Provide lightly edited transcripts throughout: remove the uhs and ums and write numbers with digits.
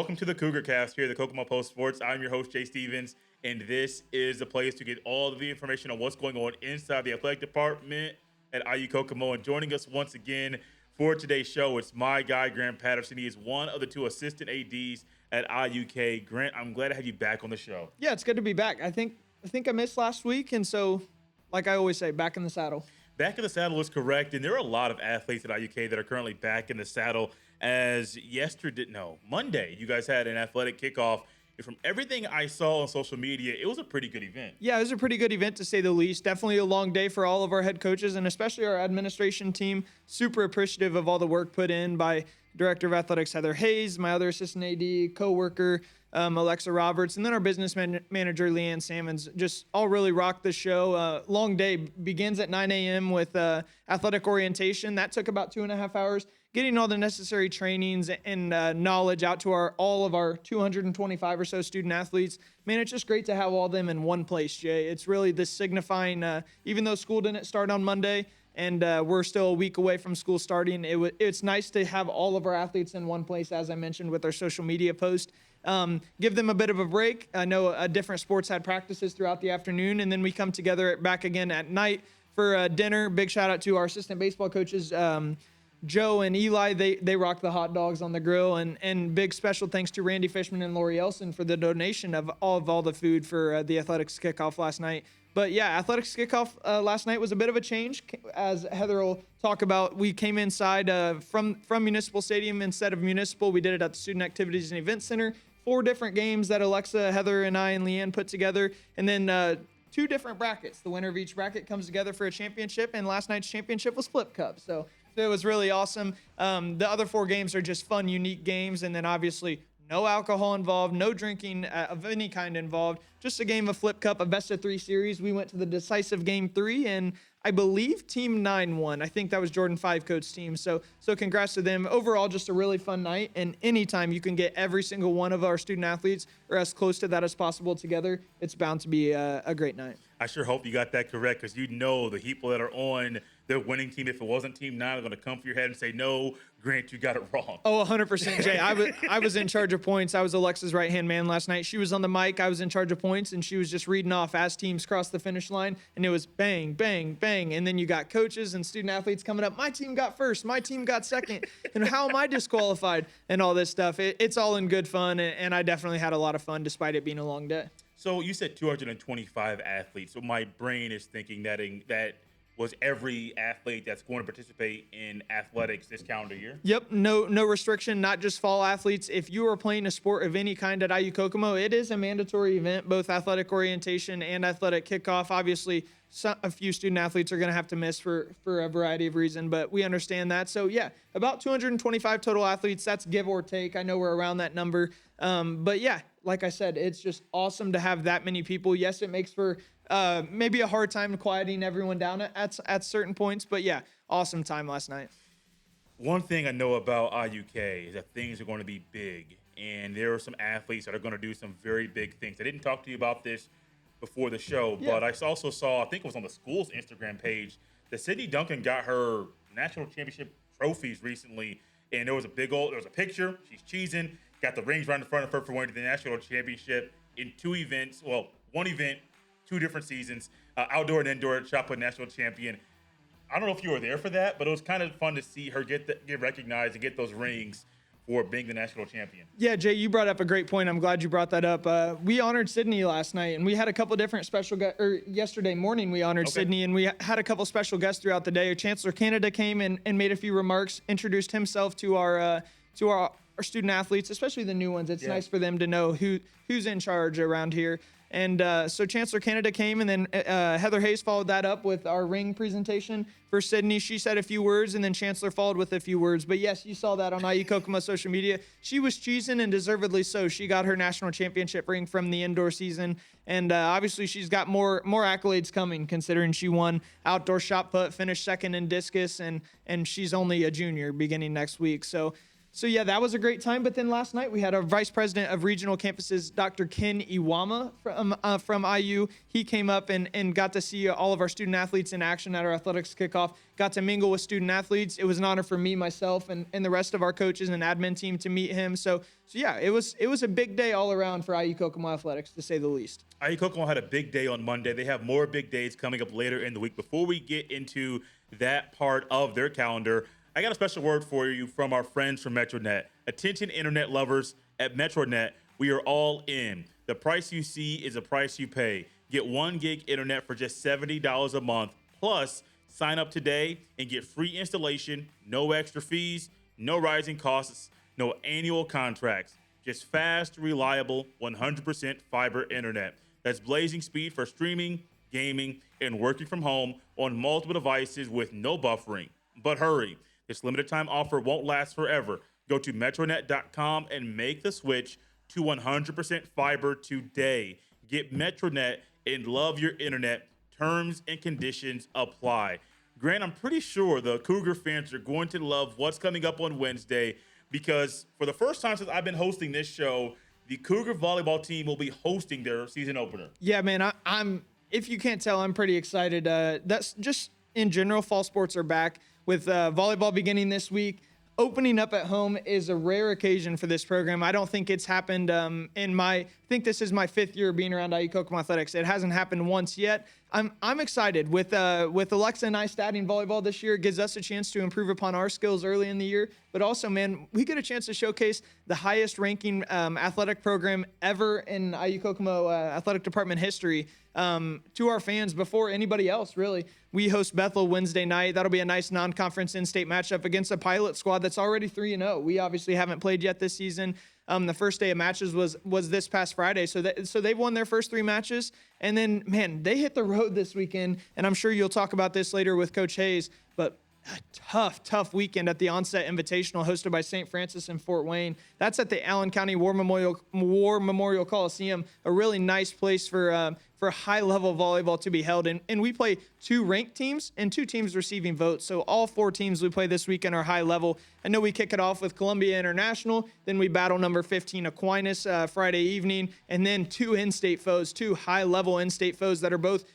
Welcome to the Cougar Cast here at the Kokomo Post Sports. I'm your host, Jay Stevens, and this is the place to get all of the information on what's going on inside the athletic department at IU Kokomo. And joining us once again for today's show, it's my guy, Grant Patterson. He is one of the two assistant ADs at IUK. Grant, I'm glad to have you back on the show. Yeah, it's good to be back. I think I missed last week, and so, like I always say, back in the saddle. Back in the saddle is correct, and there are a lot of athletes at IUK that are currently back in the saddle. As Monday, you guys had an athletic kickoff. And from everything I saw on social media, it was a pretty good event. Yeah, it was a pretty good event, to say the least. Definitely a long day for all of our head coaches and especially our administration team. Super appreciative of all the work put in by Director of Athletics Heather Hayes, my other assistant AD, co-worker Alexa Roberts, and then our business manager Leanne Salmons. Just all really rocked the show. Long day begins at 9 a.m. with athletic orientation. That took about 2.5 hours. Getting all the necessary trainings and knowledge out to all of our 225 or so student athletes. Man, it's just great to have all of them in one place, Jay. It's really this signifying, even though school didn't start on Monday and we're still a week away from school starting, it's nice to have all of our athletes in one place, as I mentioned, with our social media post. Give them a bit of a break. I know different sports had practices throughout the afternoon, and then we come together back again at night for dinner. Big shout out to our assistant baseball coaches, Joe and Eli. They rock the hot dogs on the grill, and big special thanks to Randy Fishman and Lori Elson for the donation of all the food for the athletics kickoff last night. But yeah, athletics kickoff last night was a bit of a change, as Heather will talk about. We came inside from Municipal Stadium instead of Municipal. We did it at the Student Activities and Events Center. 4 different games that Alexa, Heather, and I and Leanne put together, and then 2 different brackets. The winner of each bracket comes together for a championship, and last night's championship was Flip Cup. So it was really awesome. The other 4 games are just fun, unique games, and then obviously no alcohol involved, no drinking of any kind involved, just a game of Flip Cup, a best-of-3 series. We went to the decisive game 3, and I believe Team 9 won. I think that was Jordan 5 coach team. So congrats to them. Overall, just a really fun night, and anytime you can get every single one of our student athletes or as close to that as possible together, it's bound to be a great night. I sure hope you got that correct, because the people that are on the winning team, if it wasn't Team 9, are going to come for your head and say, no, Grant, you got it wrong. Oh, 100%, Jay. I was in charge of points. I was Alexa's right-hand man last night. She was on the mic. I was in charge of points, and she was just reading off as teams crossed the finish line, and it was bang, bang, bang. And then you got coaches and student athletes coming up. My team got first. My team got second. And how am I disqualified? And all this stuff. It's all in good fun, and I definitely had a lot of fun despite it being a long day. So you said 225 athletes. So my brain is thinking that was every athlete that's going to participate in athletics this calendar year? Yep, no restriction, not just fall athletes. If you are playing a sport of any kind at IU Kokomo, it is a mandatory event, both athletic orientation and athletic kickoff. Obviously, a few student athletes are going to have to miss for a variety of reasons, but we understand that. So, yeah, about 225 total athletes. That's give or take. I know we're around that number. But, yeah, like I said, it's just awesome to have that many people. Yes, it makes for maybe a hard time quieting everyone down at certain points. But, yeah, awesome time last night. One thing I know about IUK is that things are going to be big, and there are some athletes that are going to do some very big things. I didn't talk to you about this before the show, but I also saw, I think it was on the school's Instagram page, that Sydney Duncan got her national championship trophies recently, and there was a picture, she's cheesing, got the rings right in front of her for winning the national championship in 2 events, one event, 2 different seasons, outdoor and indoor shot put national champion. I don't know if you were there for that, but it was kind of fun to see her get recognized and get those rings for being the national champion. Yeah, Jay, you brought up a great point. I'm glad you brought that up. We honored Sydney last night, and we had a couple different special guests. Yesterday morning, we honored Sydney, and we had a couple special guests throughout the day. Chancellor Canada came and made a few remarks, introduced himself to our student athletes, especially the new ones. It's nice for them to know who's in charge around here. And so Chancellor Canada came, and then Heather Hayes followed that up with our ring presentation for Sydney. She said a few words, and then Chancellor followed with a few words. But yes, you saw that on IU Kokomo social media. She was cheesing, and deservedly so. She got her national championship ring from the indoor season, and obviously she's got more accolades coming, considering she won outdoor shot put, finished second in discus, and she's only a junior beginning next week. So So yeah, that was a great time. But then last night we had our vice president of regional campuses, Dr. Ken Iwama from IU. He came up and got to see all of our student athletes in action at our athletics kickoff. Got to mingle with student athletes. It was an honor for me, myself, and the rest of our coaches and admin team to meet him. So yeah, it was a big day all around for IU Kokomo athletics, to say the least. IU Kokomo had a big day on Monday. They have more big days coming up later in the week. Before we get into that part of their calendar, I got a special word for you from our friends from MetroNet. Attention internet lovers, at MetroNet, we are all in. The price you see is the price you pay. Get 1 gig internet for just $70 a month. Plus, sign up today and get free installation, no extra fees, no rising costs, no annual contracts. Just fast, reliable, 100% fiber internet. That's blazing speed for streaming, gaming, and working from home on multiple devices with no buffering. But hurry. This limited time offer won't last forever. Go to metronet.com and make the switch to 100% fiber today. Get MetroNet and love your internet. Terms and conditions apply. Grant, I'm pretty sure the Cougar fans are going to love what's coming up on Wednesday, because for the first time since I've been hosting this show, the Cougar volleyball team will be hosting their season opener. Yeah, man, I'm if you can't tell, I'm pretty excited. That's just in general, fall sports are back. With volleyball beginning this week, opening up at home is a rare occasion for this program. I don't think it's happened I think this is my 5th year being around IU Kokomo athletics. It hasn't happened once yet. I'm excited with Alexa and I starting volleyball this year. It gives us a chance to improve upon our skills early in the year, but also, man, we get a chance to showcase the highest ranking athletic program ever in IU Kokomo athletic department history to our fans before anybody else, really. We host Bethel Wednesday night. That'll be a nice non-conference in-state matchup against a pilot squad that's already 3-0. We obviously haven't played yet this season. The first day of matches was this past Friday. So they've won their first 3 matches. And then, man, they hit the road this weekend. And I'm sure you'll talk about this later with Coach Hayes. But a tough weekend at the Onset Invitational hosted by St. Francis in Fort Wayne. That's at the Allen County War Memorial Coliseum, a really nice place for high-level volleyball to be held. And we play 2 ranked teams and 2 teams receiving votes. So all 4 teams we play this weekend are high level. I know we kick it off with Columbia International. Then we battle number 15 Aquinas Friday evening. And then 2 in-state foes, 2 high-level in-state foes that are both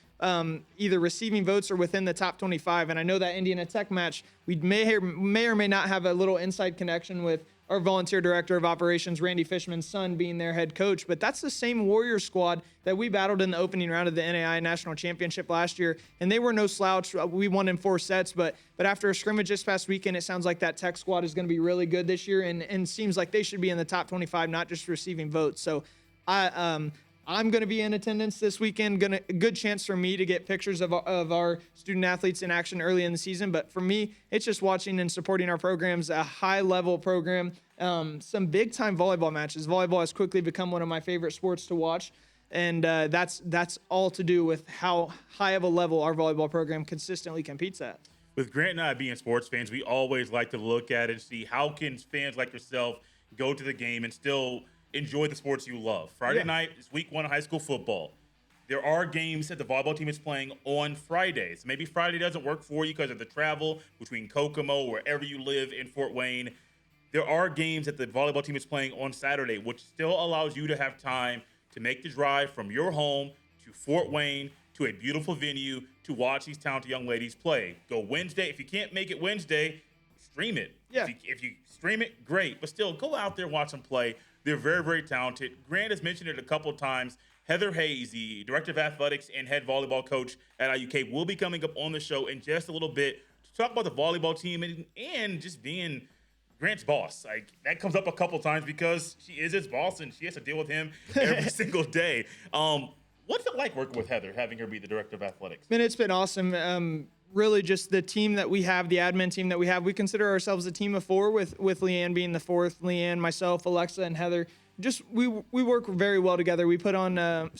either receiving votes or within the top 25. And I know that Indiana Tech match, we may or may not have a little inside connection with our volunteer director of operations, Randy Fishman's son, being their head coach. But that's the same Warriors squad that we battled in the opening round of the NAI National Championship last year. And they were no slouch. We won in 4 sets. But after a scrimmage this past weekend, it sounds like that Tech squad is going to be really good this year. And seems like they should be in the top 25, not just receiving votes. So I'm going to be in attendance this weekend. A good chance for me to get pictures of our student athletes in action early in the season. But for me, it's just watching and supporting our programs, a high-level program, some big-time volleyball matches. Volleyball has quickly become one of my favorite sports to watch, and that's all to do with how high of a level our volleyball program consistently competes at. With Grant and I being sports fans, we always like to look at it and see how can fans like yourself go to the game and still enjoy the sports you love. Friday night is week 1 of high school football. There are games that the volleyball team is playing on Fridays. Maybe Friday doesn't work for you because of the travel between Kokomo, wherever you live in Fort Wayne. There are games that the volleyball team is playing on Saturday, which still allows you to have time to make the drive from your home to Fort Wayne to a beautiful venue to watch these talented young ladies play. Go Wednesday. If you can't make it Wednesday, stream it. Yeah. If you stream it, great. But still, go out there and watch them play. They're very, very talented. Grant has mentioned it a couple of times. Heather Hayes, the Director of Athletics and head volleyball coach at IUK, will be coming up on the show in just a little bit to talk about the volleyball team and just being Grant's boss. Like, that comes up a couple of times because she is his boss and she has to deal with him every single day. What's it like working with Heather, having her be the Director of Athletics? Man, it's been awesome. Really just the team that we have, the admin team that we have. We consider ourselves a team of 4 with Leanne being the 4th. Leanne, myself, Alexa, and Heather. Just we work very well together. We put on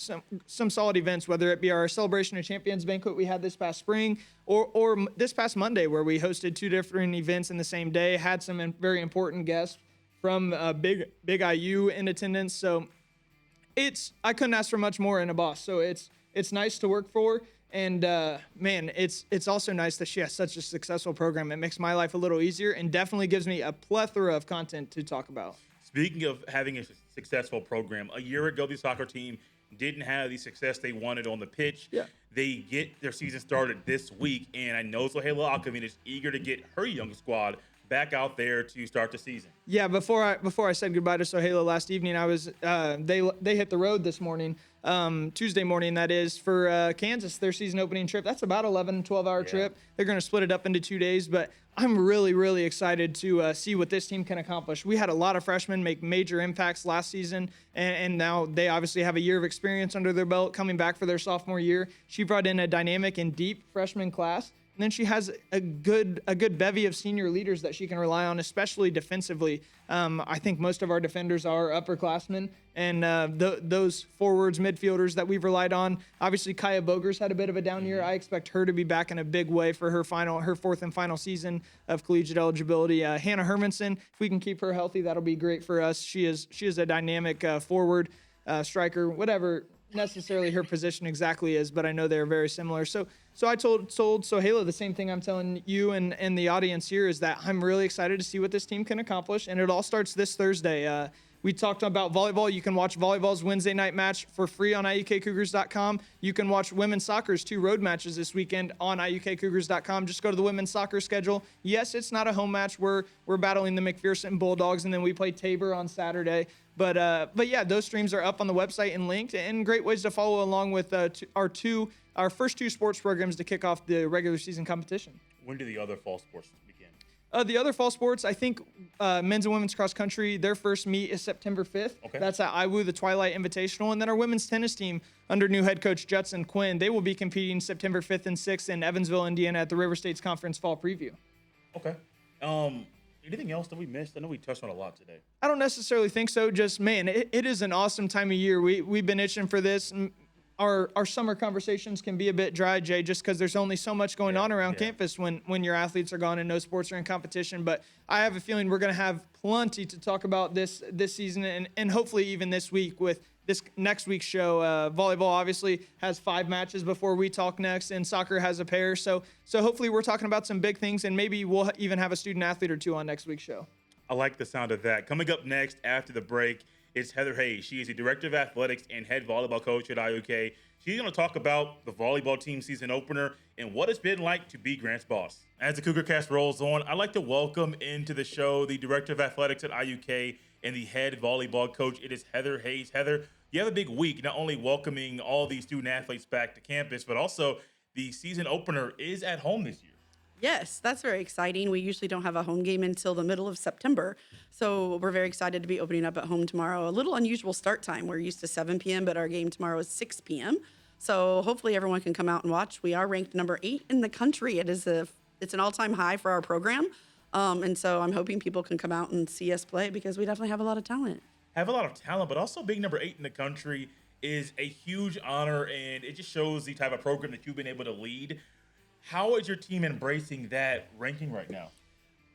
some solid events, whether it be our Celebration of Champions banquet we had this past spring or this past Monday where we hosted 2 different events in the same day, had some very important guests from Big IU in attendance. So I couldn't ask for much more in a boss. So it's nice to work for. And man, it's also nice that she has such a successful program. It makes my life a little easier and definitely gives me a plethora of content to talk about. Speaking of having a successful program, a year ago, the soccer team didn't have the success they wanted on the pitch. Yeah. They get their season started this week, and I know Sohaila Alkamin is eager to get her young squad back out there to start the season. Yeah, before I said goodbye to Sohaila last evening, I was they hit the road this morning, Tuesday morning that is, for Kansas, their season opening trip. That's about 12-hour trip. They're going to split it up into 2 days, but I'm really, really excited to see what this team can accomplish. We had a lot of freshmen make major impacts last season, and now they obviously have a year of experience under their belt coming back for their sophomore year. She brought in a dynamic and deep freshman class. And then she has a good bevy of senior leaders that she can rely on, especially defensively. I think most of our defenders are upperclassmen, and those forwards, midfielders that we've relied on. Obviously, Kaya Boger's had a bit of a down year. I expect her to be back in a big way for her fourth and final season of collegiate eligibility. Hannah Hermanson, if we can keep her healthy, that'll be great for us. She is a dynamic forward, striker, whatever necessarily her position exactly is, but I know they're very similar. So I told Sohaila the same thing I'm telling you and the audience here, is that I'm really excited to see what this team can accomplish, and it all starts this Thursday. We talked about volleyball. You can watch volleyball's Wednesday night match for free on IUKCougars.com. You can watch women's soccer's 2 road matches this weekend on IUKCougars.com. Just go to the women's soccer schedule. Yes, it's not a home match. We're battling the McPherson Bulldogs, and then we play Tabor on Saturday. But yeah, those streams are up on the website and linked, and great ways to follow along with our first 2 sports programs to kick off the regular season competition. When do the other fall sports begin? The other fall sports, I think men's and women's cross country, their first meet is September 5th. Okay. That's at IWU, the Twilight Invitational. And then our women's tennis team under new head coach Judson Quinn, they will be competing September 5th and 6th in Evansville, Indiana at the River States Conference Fall Preview. Okay. Anything else that we missed? I know we touched on a lot today. I don't necessarily think so. Just, man, it is an awesome time of year. We've been itching for this. Our summer conversations can be a bit dry, Jay, just because there's only so much going on around campus when your athletes are gone and no sports are in competition. But I have a feeling we're going to have plenty to talk about this season and hopefully even this week with this next week's show. Volleyball obviously has 5 matches before we talk next, and soccer has a pair. So hopefully we're talking about some big things, and maybe we'll even have a student athlete or 2 on next week's show. I like the sound of that. Coming up next after the break, it's Heather Hayes. She is the Director of Athletics and head volleyball coach at IUK. She's going to talk about the volleyball team season opener and what it's been like to be Grant's boss. As the Cougar Cast rolls on, I'd like to welcome into the show the Director of Athletics at IUK and the head volleyball coach. It is Heather Hayes. Heather, you have a big week, not only welcoming all these student athletes back to campus, but also the season opener is at home this year. Yes, that's very exciting. We usually don't have a home game until the middle of September. So we're very excited to be opening up at home tomorrow. A little unusual start time. We're used to 7 p.m., but our game tomorrow is 6 p.m. So hopefully everyone can come out and watch. We are ranked number 8 in the country. It's an all-time high for our program. And so I'm hoping people can come out and see us play because we definitely have a lot of talent. Have a lot of talent, but also being number 8 in the country is a huge honor, and it just shows the type of program that you've been able to lead. How is your team embracing that ranking right now?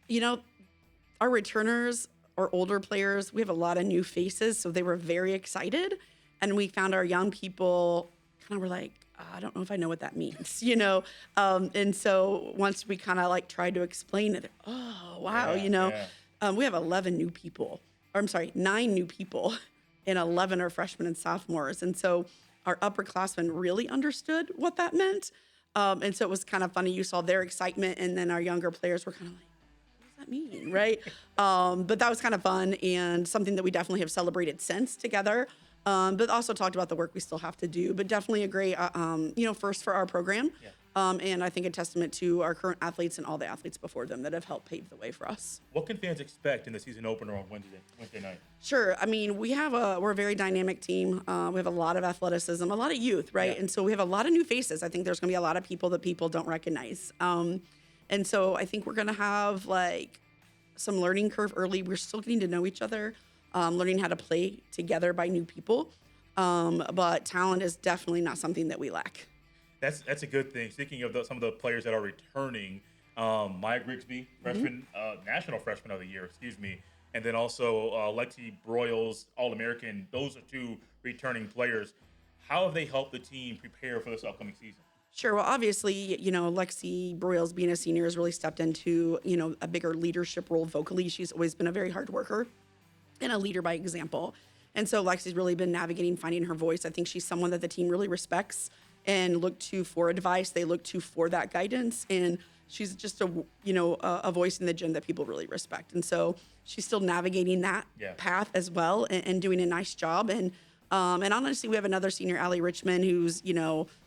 You know, our returners are older players. We have a lot of new faces, so they were very excited. And we found our young people kind of were like, I don't know if I know what that means, you know? And so once we kind of like tried to explain it, oh, wow, we have 11 new people. Or I'm sorry, 9 new people, and 11 are freshmen and sophomores. And so our upperclassmen really understood what that meant. And so it was kind of funny. You saw their excitement, and then our younger players were kind of like, what does that mean, right? But that was kind of fun and something that we definitely have celebrated since together. But also talked about the work we still have to do. But definitely a great, first for our program. Yeah. And I think a testament to our current athletes and all the athletes before them that have helped pave the way for us. What can fans expect in the season opener on Wednesday night? Sure. I mean, we're a very dynamic team. We have a lot of athleticism, a lot of youth, right? Yeah. And so we have a lot of new faces. I think there's going to be a lot of people that people don't recognize. And so I think we're going to have like some learning curve early. We're still getting to know each other, learning how to play together by new people. But talent is definitely not something that we lack. That's a good thing. Speaking of some of the players that are returning, Maya Grigsby, freshman, national freshman of the year, and then also Lexi Broyles, All-American. Those are 2 returning players. How have they helped the team prepare for this upcoming season? Sure. Well, obviously, Lexi Broyles being a senior has really stepped into, a bigger leadership role vocally. She's always been a very hard worker and a leader by example. And so Lexi's really been navigating, finding her voice. I think she's someone that the team really respects and look to for advice. They look to for that guidance. And she's just a voice in the gym that people really respect. And so she's still navigating that path as well and doing a nice job. And honestly, we have another senior, Allie Richmond, who's,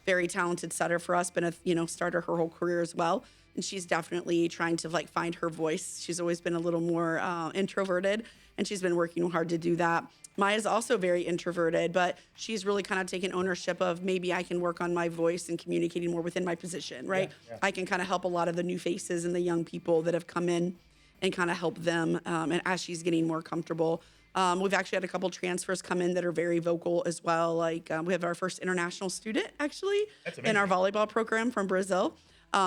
very talented setter for us, been a, starter her whole career as well. And she's definitely trying to find her voice. She's always been a little more introverted, and she's been working hard to do that. Maya's also very introverted, but she's really kind of taken ownership of maybe I can work on my voice and communicating more within my position, right? Yeah. I can kind of help a lot of the new faces and the young people that have come in and kind of help them. And as she's getting more comfortable, we've actually had a couple transfers come in that are very vocal as well. We have our first international student actually in our volleyball program from Brazil.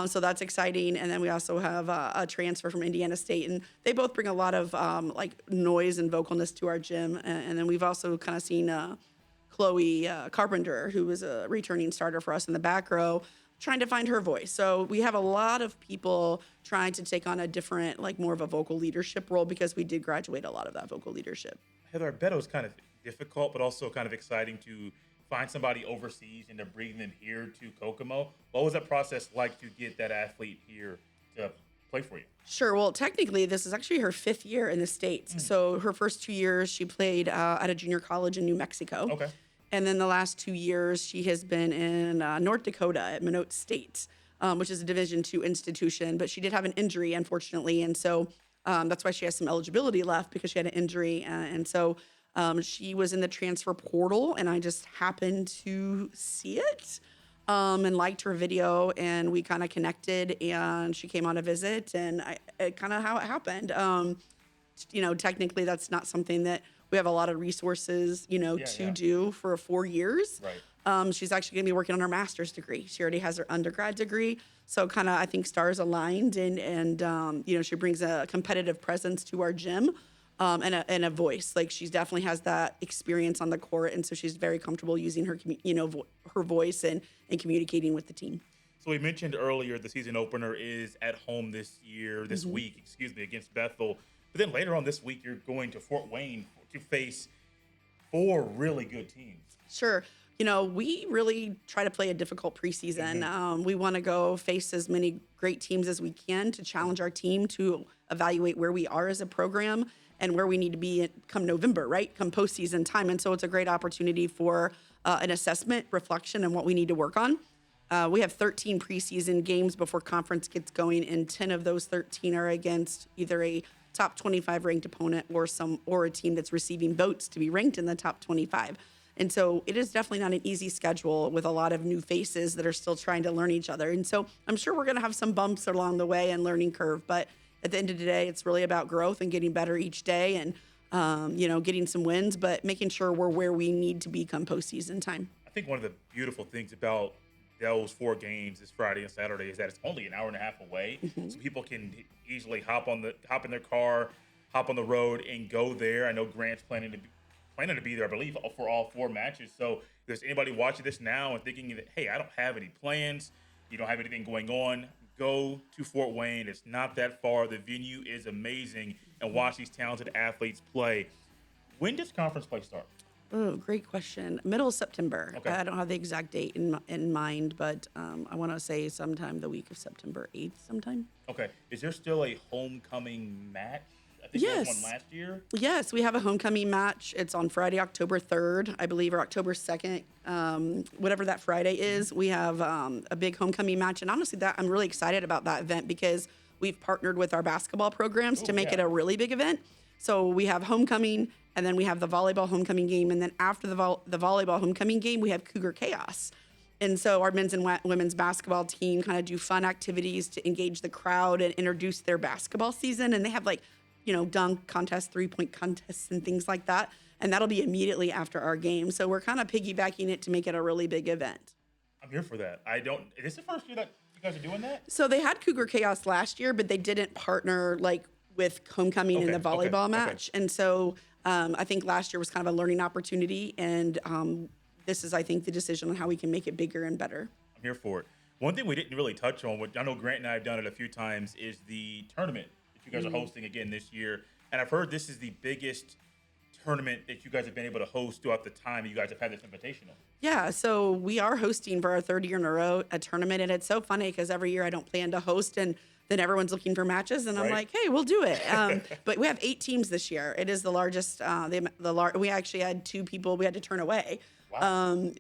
So that's exciting. And then we also have a transfer from Indiana State, and they both bring a lot of noise and vocalness to our gym. And then we've also kind of seen Chloe Carpenter, who was a returning starter for us in the back row, trying to find her voice. So we have a lot of people trying to take on a different, more of a vocal leadership role, because we did graduate a lot of that vocal leadership. Heather, I bet it was kind of difficult, but also kind of exciting to find somebody overseas and to bring them here to Kokomo. What was that process like to get that athlete here to play for you? Sure. Well, technically, this is actually her 5th year in the States. So her first 2 years, she played at a junior college in New Mexico. Okay. And then the last 2 years, she has been in North Dakota at Minot State, which is a Division II institution. But she did have an injury, unfortunately. And so that's why she has some eligibility left, because she had an injury. And so she was in the transfer portal, and I just happened to see it and liked her video. And we kind of connected, and she came on a visit, and kind of how it happened. Technically, that's not something that we have a lot of resources, to do for 4 years. Right. She's actually going to be working on her master's degree. She already has her undergrad degree. So kind of, I think, stars aligned, and she brings a competitive presence to our gym and a voice. She definitely has that experience on the court. And so she's very comfortable using her, her voice and communicating with the team. So we mentioned earlier the season opener is at home this week, against Bethel. But then later on this week, you're going to Fort Wayne to face 4 really good teams. Sure. We really try to play a difficult preseason. We want to go face as many great teams as we can to challenge our team to evaluate where we are as a program and where we need to be come November, right? Come postseason time. And so it's a great opportunity for an assessment, reflection, and what we need to work on. We have 13 preseason games before conference gets going, and 10 of those 13 are against either a top 25 ranked opponent or a team that's receiving votes to be ranked in the top 25. And so it is definitely not an easy schedule with a lot of new faces that are still trying to learn each other. And so I'm sure we're going to have some bumps along the way and learning curve, but at the end of the day, it's really about growth and getting better each day and, getting some wins, but making sure we're where we need to be come postseason time. I think one of the beautiful things about those 4 games this Friday and Saturday is that it's only an hour and a half away, so people can easily hop in their car, hop on the road, and go there. I know Grant's planning to be there, I believe, for all 4 matches. So if there's anybody watching this now and thinking that, hey, I don't have any plans, you don't have anything going on, go to Fort Wayne. It's not that far. The venue is amazing, and watch these talented athletes play. When does conference play start? Oh, great question. Middle of September. Okay. I don't have the exact date in mind, but I want to say sometime the week of September 8th sometime. Okay. Is there still a homecoming match? I think Yes. there was one last year. Yes, we have a homecoming match. It's on Friday, October 3rd, I believe, or October 2nd, whatever that Friday is. We have a big homecoming match. And honestly, I'm really excited about that event because we've partnered with our basketball programs to make it a really big event. So we have homecoming, and then we have the volleyball homecoming game. And then after the volleyball homecoming game, we have Cougar Chaos. And so our men's and women's basketball team kind of do fun activities to engage the crowd and introduce their basketball season. And they have dunk contests, 3-point contests, and things like that. And that'll be immediately after our game. So we're kind of piggybacking it to make it a really big event. I'm here for that. Is this the first year that you guys are doing that? So they had Cougar Chaos last year, but they didn't partner with homecoming in the volleyball match. And so I think last year was kind of a learning opportunity. And this is, I think, the decision on how we can make it bigger and better. I'm here for it. One thing we didn't really touch on, which I know Grant and I have done it a few times, is the tournament that you guys are hosting again this year. And I've heard this is the biggest tournament that you guys have been able to host throughout the time you guys have had this invitational. Yeah, so we are hosting for our third year in a row a tournament, and it's so funny because every year I don't plan to host, and then everyone's looking for matches, and I'm like, hey, we'll do it. But we have 8 teams this year. It is the largest. We actually had 2 people we had to turn away. Wow.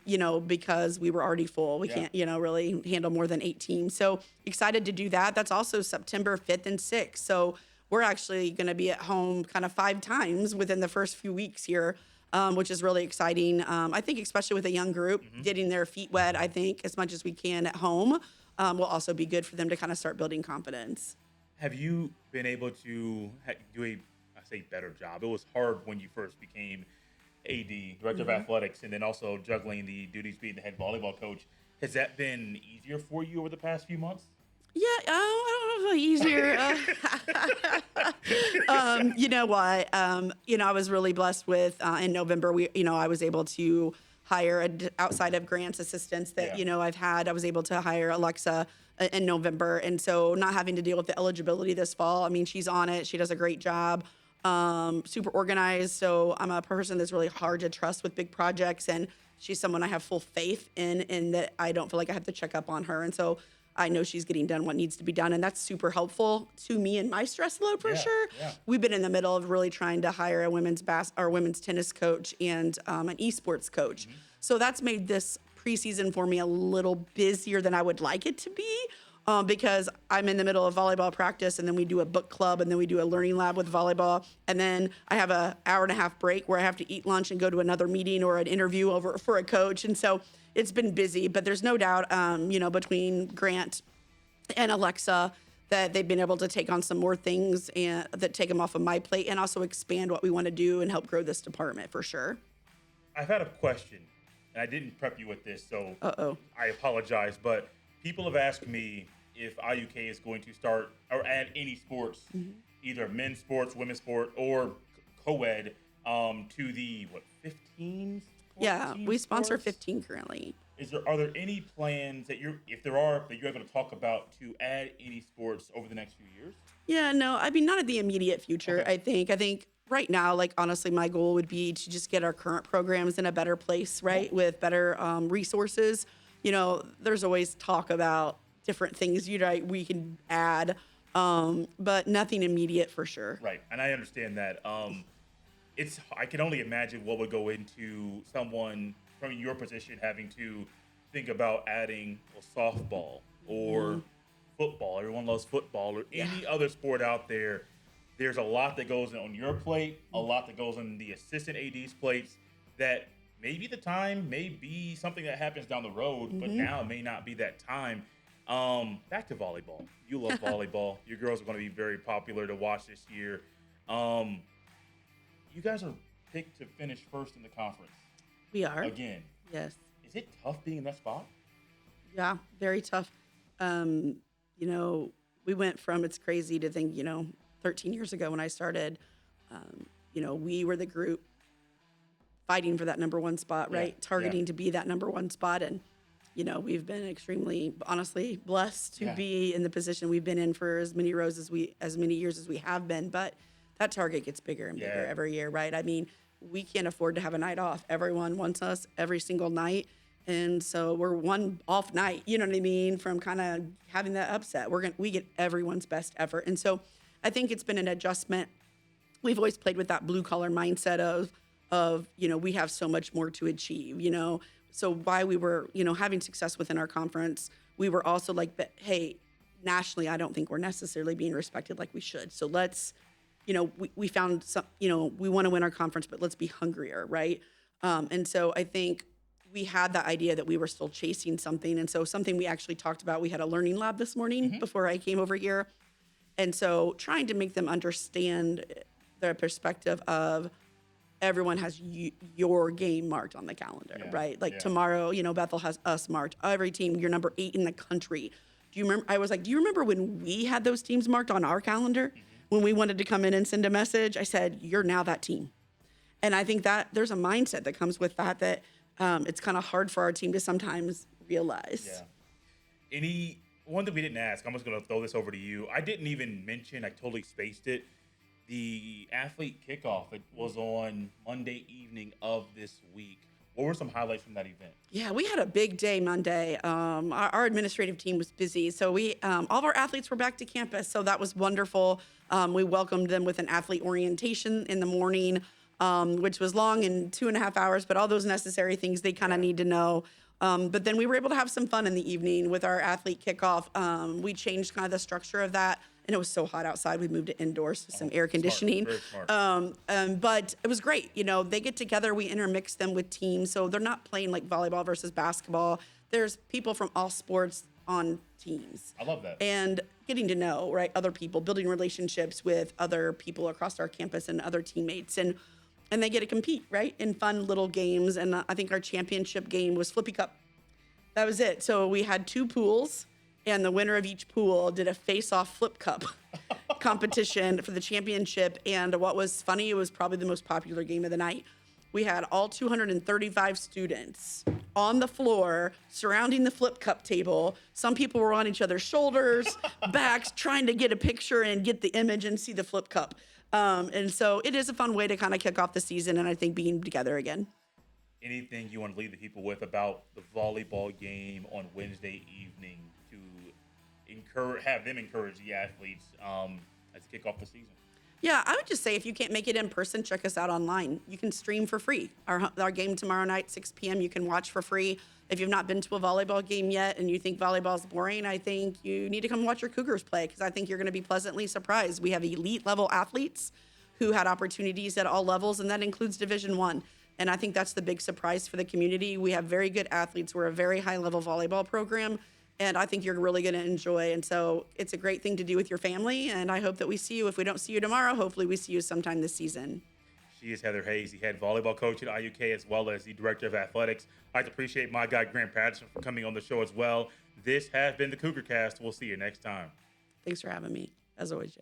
Because we were already full. We can't, really handle more than 8 teams. So excited to do that. That's also September 5th and 6th. So we're actually going to be at home kind of 5 times within the first few weeks here, which is really exciting. I think especially with a young group, getting their feet wet, I think, as much as we can at home will also be good for them to kind of start building confidence. Have you been able to do I say better job? It was hard when you first became AD, Director of Athletics, and then also juggling the duties being the head volleyball coach. Has that been easier for you over the past few months? Yeah, I don't know if easier. You know what? I was really blessed with in November. I was able to hire outside of Grant's assistants that I was able to hire Alexa in November, and so not having to deal with the eligibility this fall. I mean, she's on it. She does a great job. Super organized. So I'm a person that's really hard to trust with big projects, and she's someone I have full faith in, and that I don't feel like I have to check up on her. And so I know she's getting done what needs to be done, and that's super helpful to me and my stress load for sure. Yeah. We've been in the middle of really trying to hire a women's tennis coach and an esports coach. So that's made this preseason for me a little busier than I would like it to be. Because I'm in the middle of volleyball practice, and then we do a book club, and then we do a learning lab with volleyball. And then I have an hour-and-a-half break where I have to eat lunch and go to another meeting or an interview over for a coach. And so it's been busy, but there's no doubt, between Grant and Alexa that they've been able to take on some more things and that take them off of my plate and also expand what we want to do and help grow this department for sure. I've had a question, and I didn't prep you with this, so I apologize, but people have asked me if IUK is going to start or add any sports, either men's sports, women's sport, or co-ed, to the 15? Yeah, we sponsor 15 currently. Are there any plans that you're able to talk about to add any sports over the next few years? Yeah, no, I mean, not in the immediate future. Okay. I think right now, honestly, my goal would be to just get our current programs in a better place, right? With better resources. There's always talk about different things we can add, but nothing immediate for sure. Right, and I understand that. I can only imagine what would go into someone from your position having to think about adding softball or football. Everyone loves football or any other sport out there. There's a lot that goes on your plate, a lot that goes on the assistant AD's plates that maybe the time may be something that happens down the road, but now may not be that time. Back to volleyball. You love volleyball. Your girls are going to be very popular to watch this year. You guys are picked to finish first in the conference. We are. Again. Yes. Is it tough being in that spot? Yeah, very tough. We went from, it's crazy to think, 13 years ago when I started, we were the group fighting for that number 1 spot, right? Targeting to be that number 1 spot. And we've been extremely, honestly, blessed to be in the position we've been in for as many years as we have been. But that target gets bigger and bigger every year, right? I mean, we can't afford to have a night off. Everyone wants us every single night. And so we're one off night, you know what I mean, from kind of having that upset. We get everyone's best effort. And so I think it's been an adjustment. We've always played with that blue collar mindset of we have so much more to achieve, So while we were, having success within our conference, we were also like, but hey, nationally, I don't think we're necessarily being respected like we should. So let's, we found some, we want to win our conference, but let's be hungrier, right? And so I think we had the idea that we were still chasing something. And so something we actually talked about, we had a learning lab this morning before I came over here. And so trying to make them understand the perspective of everyone has your game marked on the calendar, right? Like tomorrow, Bethel has us marked. Every team, you're number 8 in the country. Do you remember? I was like, do you remember when we had those teams marked on our calendar? When we wanted to come in and send a message, I said, you're now that team. And I think that there's a mindset that comes with that it's kind of hard for our team to sometimes realize. One thing we didn't ask, I'm just going to throw this over to you. I didn't even mention, I totally spaced it. The athlete kickoff, it was on Monday evening of this week. What were some highlights from that event? Yeah, we had a big day Monday. Our administrative team was busy, so all of our athletes were back to campus, so that was wonderful. We welcomed them with an athlete orientation in the morning, which was long and 2.5 hours, but all those necessary things they kind of need to know. But then we were able to have some fun in the evening with our athlete kickoff. We changed kind of the structure of that, and it was so hot outside. We moved it indoors to some air conditioning. Smart, very smart. But it was great. You know, they get together, we intermix them with teams, so they're not playing like volleyball versus basketball. There's people from all sports on teams. I love that. And getting to know, right, other people, building relationships with other people across our campus and other teammates. And they get to compete, right, in fun little games. And I think our championship game was Flippy Cup. That was it. So we had 2 pools, and the winner of each pool did a face-off flip cup competition for the championship. And what was funny, it was probably the most popular game of the night. We had all 235 students on the floor surrounding the flip cup table. Some people were on each other's shoulders, backs, trying to get a picture and get the image and see the flip cup. And so it is a fun way to kind of kick off the season, and I think being together again. Anything you want to leave the people with about the volleyball game on Wednesday evening to have them encourage the athletes as they kick off the season? Yeah, I would just say if you can't make it in person, check us out online. You can stream for free. Our game tomorrow night, 6 p.m., you can watch for free. If you've not been to a volleyball game yet and you think volleyball's boring, I think you need to come watch your Cougars play, because I think you're going to be pleasantly surprised. We have elite level athletes who had opportunities at all levels, and that includes Division I. And I think that's the big surprise for the community. We have very good athletes. We're a very high level volleyball program, and I think you're really going to enjoy. And so it's a great thing to do with your family, and I hope that we see you. If we don't see you tomorrow, hopefully we see you sometime this season. She is Heather Hayes, the head volleyball coach at IUK, as well as the director of athletics. I'd like to appreciate my guy, Grant Patterson, for coming on the show as well. This has been the Cougar Cast. We'll see you next time. Thanks for having me, as always, Jay.